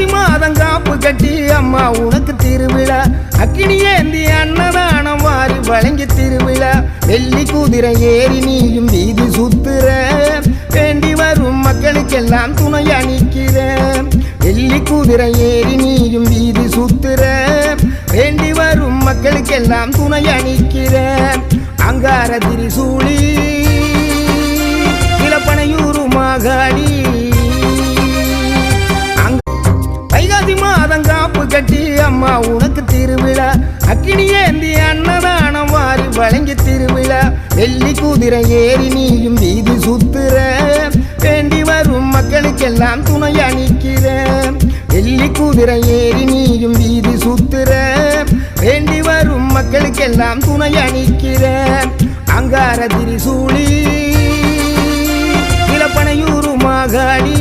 வைகாசி மாதம் காப்பு கட்டி அம்மா உனக்கு திருவிழா அக்கினி ஏந்தி அன்னதானம் வாரி வழங்கி திருவிழா வெள்ளி குதிரை ஏறி நீயும் வீதி சுத்துற வேண்டி வரும் மக்களுக்கெல்லாம் துணையா நிற்கிற வெள்ளி குதிரை ஏறி நீயும் வீதி சுத்துற வேண்டி வரும் மக்களுக்கெல்லாம் துணையா நிற்கிற அங்கார திரிசூலி இளப்பனையூரு மாகாளி வைகாசி மாதம் காப்பு கட்டி அம்மா உனக்கு திருவிழா அக்கினி ஏந்தி அன்னதானம் வாரி வழங்கி திருவிழா வெள்ளி குதிரை ஏறி நீயும் வீதி சுத்துற வேண்டி வரும் மக்களுக்கெல்லாம் துணையா நிற்கிற வெள்ளி குதிரை ஏறி நீயும் வீதி சுத்துற வேண்டி வரும் மக்களுக்கெல்லாம் துணையா நிற்கிற அங்கார திரிசூலி இளப்பனையூரு மாகாளி